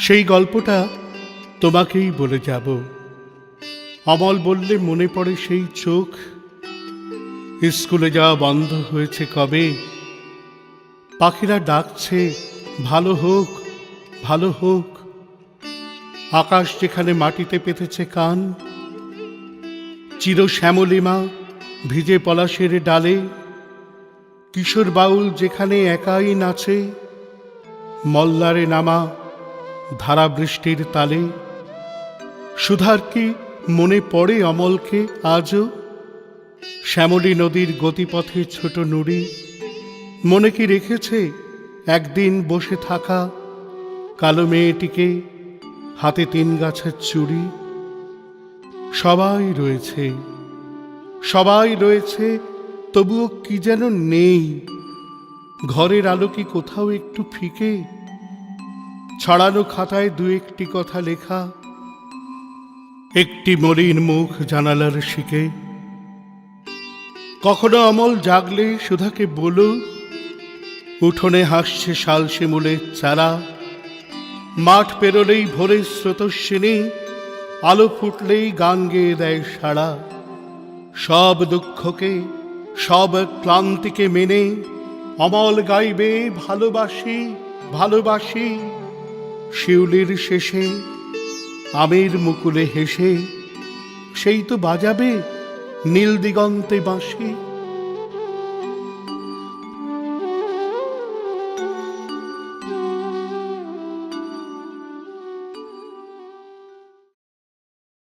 সেই গল্পটা তোমাকেই বলে যাব। অমল বললে মনে পড়ে সেই চোখ। স্কুলে যাওয়া বন্ধ হয়েছে কবে, পাখিরা ডাকছে ভালো হোক ভালো হোক। আকাশ যেখানে মাটিতে পেতেছে কান, চির শ্যামলিমা ভিজে পলাশের ডালে, কিশোর বাউল যেখানে একাই নাচে, মল্লারে নামা ধারা বৃষ্টির তালে। সুধার কি মনে পড়ে অমলকে আজও? শ্যামলী নদীর গতিপথে ছোট নুড়ি মনে কি রেখেছে একদিন বসে থাকা কালো মেয়েটিকে, হাতে 3 গাছের চুড়ি? সবাই রয়েছে, সবাই রয়েছে, তবুও কি যেন নেই। ঘরের আলো কি কোথাও একটু ফিকে? ছড়ানো খাতায় 2-1টি কথা লেখা, একটি মলিন মুখ জানালার শিকে। কখনো অমল জাগলে সুধাকে বলো, উঠোনে হাসছে শাল শিমুলের চারা, মাঠ পেরোলেই ভোরের স্রোতস্বিনী, আলো ফুটলেই গান গেয়ে দেয় সাড়া। সব দুঃখকে সব ক্লান্তিকে মেনে অমল গাইবে ভালোবাসি ভালোবাসি। শিউলির শেষে আমের মুকুলে হেসে সেই তো বাজাবে নীল দিগন্তে বাঁশি।